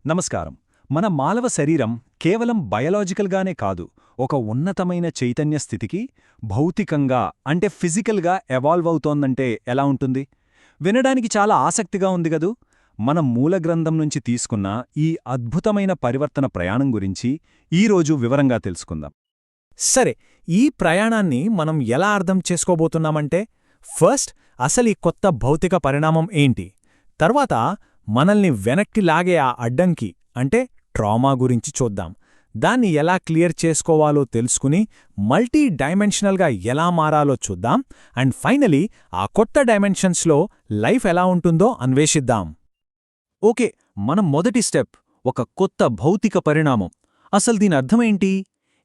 నమస్కారం. మన మానవ శరీరం కేవలం బయలాజికల్గానే కాదు, ఒక ఉన్నతమైన చైతన్య స్థితికి భౌతికంగా అంటే ఫిజికల్గా ఎవాల్వ్ అవుతోందంటే ఎలా ఉంటుంది? వినడానికి చాలా ఆసక్తిగా ఉంది గదూ! మన మూలగ్రంథం నుంచి తీసుకున్న ఈ అద్భుతమైన పరివర్తన ప్రయాణం గురించి ఈరోజు వివరంగా తెలుసుకుందాం. సరే, ఈ ప్రయాణాన్ని మనం ఎలా అర్థం చేసుకోబోతున్నామంటే, ఫస్ట్ అసలీ కొత్త భౌతిక పరిణామం ఏంటి, తర్వాత మనల్ని వెనక్కి లాగే ఆ అడ్డంకి అంటే ట్రామా గురించి చూద్దాం. దాన్ని ఎలా క్లియర్ చేసుకోవాలో తెలుసుకుని మల్టీ డైమెన్షనల్గా ఎలా మారాలో చూద్దాం. అండ్ ఫైనలీ ఆ కొత్త డైమెన్షన్స్లో లైఫ్ ఎలా ఉంటుందో అన్వేషిద్దాం. ఓకే, మన మొదటి స్టెప్ ఒక కొత్త భౌతిక పరిణామం. అసలు దీని అర్థమేంటి?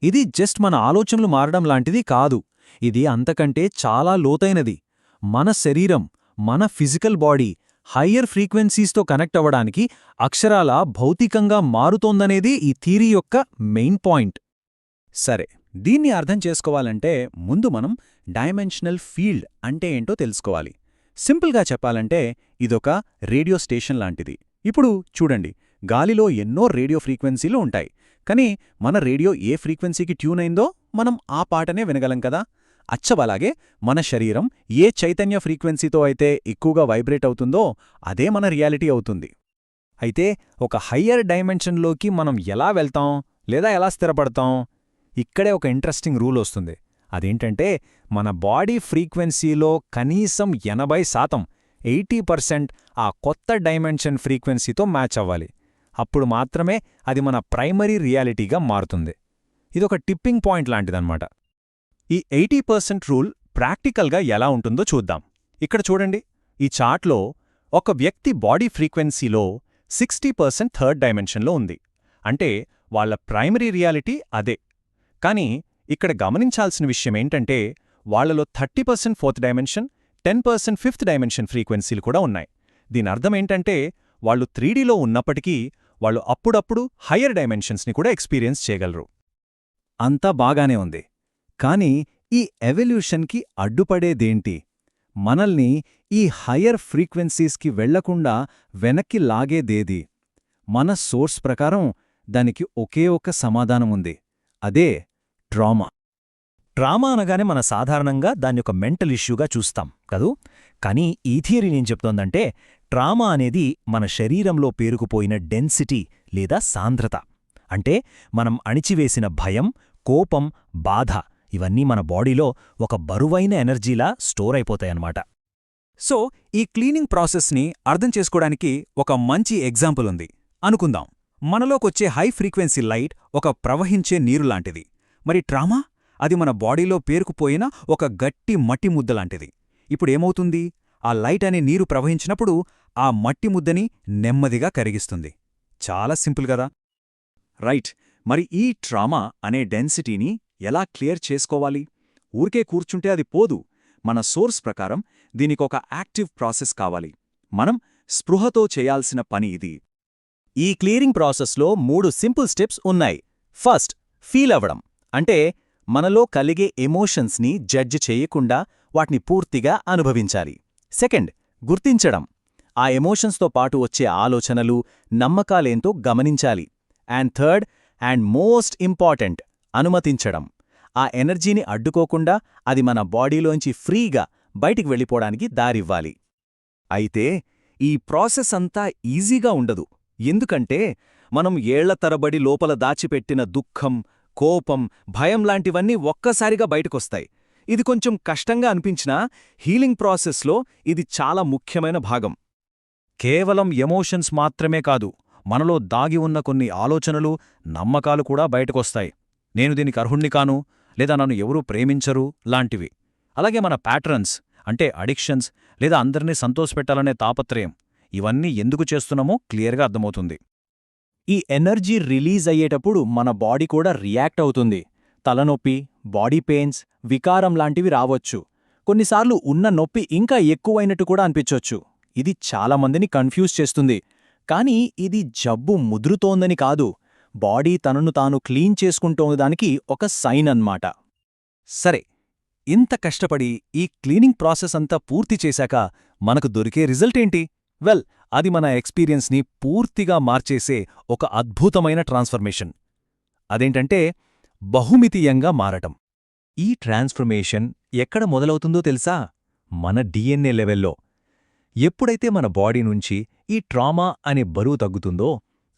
ఇది జస్ట్ మన ఆలోచనలు మారడం లాంటిది కాదు. ఇది అంతకంటే చాలా లోతైనది. మన శరీరం, మన ఫిజికల్ బాడీ హయ్యర్ ఫ్రీక్వెన్సీస్తో కనెక్ట్ అవ్వడానికి అక్షరాలా భౌతికంగా మారుతోందనేది ఈ థీరీ యొక్క మెయిన్ పాయింట్. సరే, దీన్ని అర్థం చేసుకోవాలంటే ముందు మనం డైమెన్షనల్ ఫీల్డ్ అంటే ఏంటో తెలుసుకోవాలి. సింపుల్గా చెప్పాలంటే ఇదొక రేడియో స్టేషన్ లాంటిది. ఇప్పుడు చూడండి, గాలిలో ఎన్నో రేడియో ఫ్రీక్వెన్సీలు ఉంటాయి. కానీ మన రేడియో ఏ ఫ్రీక్వెన్సీకి ట్యూన్ అయిందో మనం ఆ పాటనే వినగలం కదా. అచ్చవలాగే మన శరీరం ఏ చైతన్య ఫ్రీక్వెన్సీతో అయితే ఎక్కువగా వైబ్రేట్ అవుతుందో అదే మన రియాలిటీ అవుతుంది. అయితే ఒక హయ్యర్ డైమెన్షన్లోకి మనం ఎలా వెళ్తాం లేదా ఎలా స్థిరపడతాం? ఇక్కడే ఒక ఇంట్రెస్టింగ్ రూల్ వస్తుంది. అదేంటంటే, మన బాడీ ఫ్రీక్వెన్సీలో కనీసం 80% 80% ఆ కొత్త డైమెన్షన్ ఫ్రీక్వెన్సీతో మ్యాచ్ అవ్వాలి. అప్పుడు మాత్రమే అది మన ప్రైమరీ రియాలిటీగా మారుతుంది. ఇదొక టిప్పింగ్ పాయింట్ లాంటిదన్నమాట. ఈ 80% రూల్ ప్రాక్టికల్గా ఎలా ఉంటుందో చూద్దాం. ఇక్కడ చూడండి, ఈ చార్ట్లో ఒక వ్యక్తి బాడీ ఫ్రీక్వెన్సీలో 60% థర్డ్ డైమెన్షన్లో ఉంది. అంటే వాళ్ళ ప్రైమరీ రియాలిటీ అదే. కానీ ఇక్కడ గమనించాల్సిన విషయమేంటంటే, వాళ్లలో 30% ఫోర్త్ డైమెన్షన్, 10% ఫిఫ్త్ డైమెన్షన్ ఫ్రీక్వెన్సీలు కూడా ఉన్నాయి. దీనర్థమేంటంటే, వాళ్ళు 3Dలో ఉన్నప్పటికీ వాళ్ళు అప్పుడప్పుడు హయ్యర్ డైమెన్షన్స్ని కూడా ఎక్స్పీరియన్స్ చేయగలరు. అంతా బాగానే ఉంది. కానీ ఈ ఎవల్యూషన్కి అడ్డుపడేదేంటి? మనల్ని ఈ హయ్యర్ ఫ్రీక్వెన్సీస్కి వెళ్లకుండా వెనక్కి లాగేదేది? మన సోర్స్ ప్రకారం దానికి ఒకే ఒక్క సమాధానముంది. అదే ట్రామా. ట్రామా అనగానే మన సాధారణంగా దాన్ని ఒక మెంటల్ ఇష్యూగా చూస్తాం కదూ. కానీ ఈ థియరీ ఏం చెప్తోందంటే, ట్రామా అనేది మన శరీరంలో పేరుకుపోయిన డెన్సిటీ లేదా సాంద్రత. అంటే మనం అణిచివేసిన భయం, కోపం, బాధ ఇవన్నీ మన బాడీలో ఒక బరువైన ఎనర్జీలా స్టోర్ అయిపోతాయన్నమాట. సో ఈ క్లీనింగ్ ప్రాసెస్ని అర్థం చేసుకోవడానికి ఒక మంచి ఎగ్జాంపుల్ ఉంది అనుకుందాం. మనలోకొచ్చే హై ఫ్రీక్వెన్సీ లైట్ ఒక ప్రవహించే నీరులాంటిది. మరి ట్రామా? అది మన బాడీలో పేరుకుపోయిన ఒక గట్టి మట్టి ముద్దలాంటిది. ఇప్పుడేమవుతుంది? ఆ లైట్ అనే నీరు ప్రవహించినప్పుడు ఆ మట్టి ముద్దని నెమ్మదిగా కరిగిస్తుంది. చాలా సింపుల్ గదా. రైట్. మరి ఈ ట్రామా అనే డెన్సిటీని ఎలా క్లియర్ చేసుకోవాలి? ఊరికే కూర్చుంటే అది పోదు. మన సోర్స్ ప్రకారం దీనికొక యాక్టివ్ ప్రాసెస్ కావాలి. మనం స్పృహతో చేయాల్సిన పని ఇది. ఈ క్లియరింగ్ ప్రాసెస్లో 3 సింపుల్ స్టెప్స్ ఉన్నాయి. ఫస్ట్, ఫీల్ అవ్వడం. అంటే మనలో కలిగే ఎమోషన్స్ని జడ్జ్ చేయకుండా వాటిని పూర్తిగా అనుభవించాలి. సెకండ్, గుర్తించడం. ఆ ఎమోషన్స్తో పాటు వచ్చే ఆలోచనలు, నమ్మకాలేంతో గమనించాలి. And third, and most important, అనుమతించడం. ఆ ఎనర్జీని అడ్డుకోకుండా అది మన బాడీలోంచి ఫ్రీగా బయటికి వెళ్ళిపోవడానికి దారివ్వాలి. అయితే ఈ ప్రాసెస్ అంతా ఈజీగా ఉండదు. ఎందుకంటే మనం ఏళ్ల తరబడి లోపల దాచిపెట్టిన దుఃఖం, కోపం, భయం లాంటివన్నీ ఒక్కసారిగా బయటకొస్తాయి. ఇది కొంచెం కష్టంగా అనిపించినా హీలింగ్ ప్రాసెస్లో ఇది చాలా ముఖ్యమైన భాగం. కేవలం ఎమోషన్స్ మాత్రమే కాదు, మనలో దాగి ఉన్న కొన్ని ఆలోచనలు, నమ్మకాలు కూడా బయటకొస్తాయి. నేను దీనికి అర్హుణ్ణి కాను, లేదా నన్ను ఎవరూ ప్రేమించరు లాంటివి. అలాగే మన ప్యాటర్న్స్ అంటే అడిక్షన్స్ లేదా అందరినీ సంతోషపెట్టాలనే తాపత్రయం, ఇవన్నీ ఎందుకు చేస్తున్నామో క్లియర్గా అర్థమవుతుంది. ఈ ఎనర్జీ రిలీజ్ అయ్యేటప్పుడు మన బాడీ కూడా రియాక్ట్ అవుతుంది. తలనొప్పి, బాడీ పెయిన్స్, వికారం లాంటివి రావచ్చు. కొన్నిసార్లు ఉన్న నొప్పి ఇంకా ఎక్కువైనట్టు కూడా అనిపించొచ్చు. ఇది చాలామందిని కన్ఫ్యూజ్ చేస్తుంది. కానీ ఇది జబ్బు ముదురుతోందని కాదు, బాడీ తనను తాను క్లీన్ చేసుకుంటోందానికి ఒక సైన్ అన్నమాట. సరే, ఇంత కష్టపడి ఈ క్లీనింగ్ ప్రాసెస్ అంతా పూర్తి చేశాక మనకు దొరికే రిజల్ట్ ఏంటి? వెల్, అది మన ఎక్స్పీరియన్స్ని పూర్తిగా మార్చేసే ఒక అద్భుతమైన ట్రాన్స్ఫర్మేషన్. అదేంటంటే బహుమితీయంగా మారటం. ఈ ట్రాన్స్ఫర్మేషన్ ఎక్కడ మొదలవుతుందో తెలుసా? మన డిఎన్ఏ లెవెల్లో. ఎప్పుడైతే మన బాడీ నుంచి ఈ ట్రామా అనే బరువు తగ్గుతుందో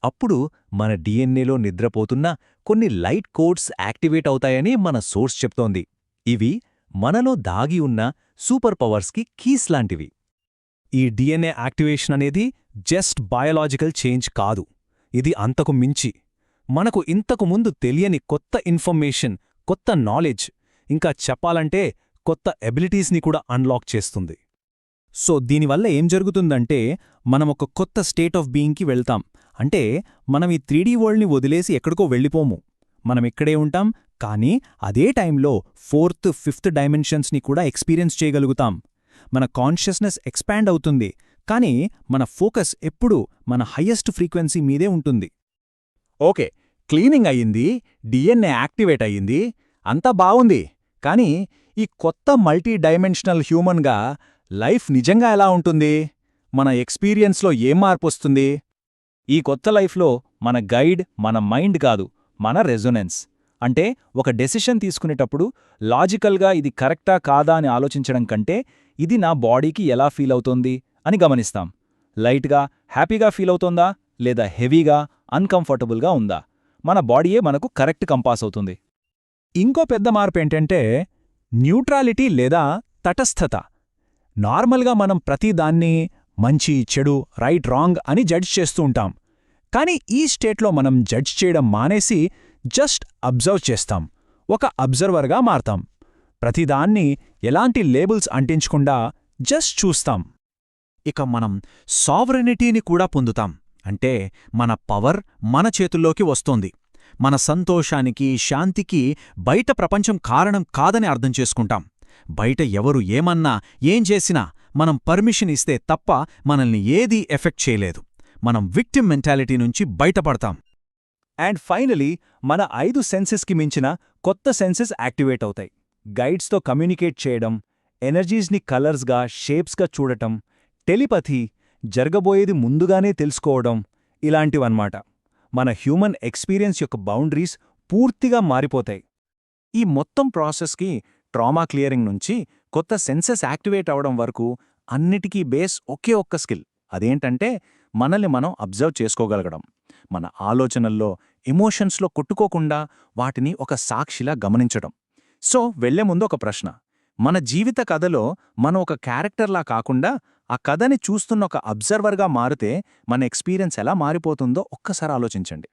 అప్పుడు మన డిఎన్ఏలో నిద్రపోతున్న కొన్ని లైట్ కోడ్స్ యాక్టివేట్ అవుతాయని మన సోర్స్ చెప్తోంది. ఇవి మనలో దాగి ఉన్న సూపర్ పవర్స్కి కీస్ లాంటివి. ఈ డిఎన్ఏ యాక్టివేషన్ అనేది జస్ట్ బయాలజికల్ చేంజ్ కాదు. ఇది అంతకు మించి మనకు ఇంతకు ముందు తెలియని కొత్త ఇన్ఫర్మేషన్, కొత్త నాలెడ్జ్, ఇంకా చెప్పాలంటే కొత్త ఎబిలిటీస్ని కూడా అన్లాక్ చేస్తుంది. సో దీనివల్ల ఏం జరుగుతుందంటే మనమొక కొత్త స్టేట్ ఆఫ్ బీయింగ్కి వెళ్తాం. అంటే మనం ఈ 3D వరల్డ్ని వదిలేసి ఎక్కడికో వెళ్ళిపోము. మనమిక్కడే ఉంటాం, కానీ అదే టైంలో 4th, 5th డైమెన్షన్స్ని కూడా ఎక్స్పీరియన్స్ చేయగలుగుతాం. మన కాన్షియస్నెస్ ఎక్స్పాండ్ అవుతుంది, కానీ మన ఫోకస్ ఎప్పుడూ మన హయ్యెస్ట్ ఫ్రీక్వెన్సీ మీదే ఉంటుంది. ఓకే, క్లీనింగ్ అయ్యింది, డిఎన్ఏ యాక్టివేట్ అయ్యింది, అంతా బావుంది. కానీ ఈ కొత్త మల్టీ డైమెన్షనల్ హ్యూమన్గా లైఫ్ నిజంగా ఎలా ఉంటుంది? మన ఎక్స్పీరియన్స్లో ఏం మార్పొస్తుంది? ఈ కొత్త లైఫ్లో మన గైడ్ మన మైండ్ కాదు, మన రెజొనెన్స్. అంటే ఒక డెసిషన్ తీసుకునేటప్పుడు లాజికల్గా ఇది కరెక్టా కాదా అని ఆలోచించడం కంటే ఇది నా బాడీకి ఎలా ఫీల్ అవుతోంది అని గమనిస్తాం. లైట్గా హ్యాపీగా ఫీల్ అవుతోందా లేదా హెవీగా అన్కంఫర్టబుల్గా ఉందా? మన బాడీయే మనకు కరెక్ట్ కంపాస్ అవుతుంది. ఇంకో పెద్ద మార్పేంటంటే న్యూట్రాలిటీ లేదా తటస్థత. నార్మల్గా మనం ప్రతిదాన్ని మంచి చెడు, రైట్ రాంగ్ అని జడ్జ్ చేస్తూ ఉంటాం. కానీ ఈ స్టేట్లో మనం జడ్జ్ చేయడం మానేసి జస్ట్ అబ్జర్వ్ చేస్తాం. ఒక అబ్జర్వర్గా మారతాం. ప్రతిదాన్ని ఎలాంటి లేబుల్స్ అంటించకుండా జస్ట్ చూస్తాం. ఇక మనం సావరెనిటీని కూడా పొందుతాం. అంటే మన పవర్ మన చేతుల్లోకి వస్తోంది. మన సంతోషానికి, శాంతికి బయట ప్రపంచం కారణం కాదని అర్థం చేసుకుంటాం. బయట ఎవరు ఏమన్నా, ఏం చేసినా మనం పర్మిషన్ ఇస్తే తప్ప మనల్ని ఏదీ ఎఫెక్ట్ చేయలేదు. మనం విక్టిమ్ మెంటాలిటీ నుంచి బయటపడతాం. అండ్ ఫైనలీ మన 5 సెన్సెస్కి మించిన కొత్త సెన్సెస్ యాక్టివేట్ అవుతాయి. గైడ్స్తో కమ్యూనికేట్ చేయడం, ఎనర్జీస్ని కలర్స్గా, షేప్స్గా చూడటం, టెలిపథీ, జరగబోయేది ముందుగానే తెలుసుకోవడం, ఇలాంటివన్నమాట. మన హ్యూమన్ ఎక్స్పీరియన్స్ యొక్క బౌండరీస్ పూర్తిగా మారిపోతాయి. ఈ మొత్తం ప్రాసెస్కి ట్రామా క్లియరింగ్ నుంచి కొత్త సెన్సెస్ యాక్టివేట్ అవడం వరకు అన్నిటికీ బేస్ ఒకే ఒక్క స్కిల్. అదేంటంటే మనల్ని మనం అబ్జర్వ్ చేసుకోగలగడం. మన ఆలోచనల్లో, ఎమోషన్స్లో కొట్టుకోకుండా వాటిని ఒక సాక్షిలా గమనించడం. సో వెళ్లే ముందు ఒక ప్రశ్న. మన జీవిత కథలో మనం ఒక క్యారెక్టర్లా కాకుండా ఆ కథని చూస్తున్న ఒక అబ్జర్వర్గా మారితే మన ఎక్స్పీరియన్స్ ఎలా మారిపోతుందో ఒక్కసారి ఆలోచించండి.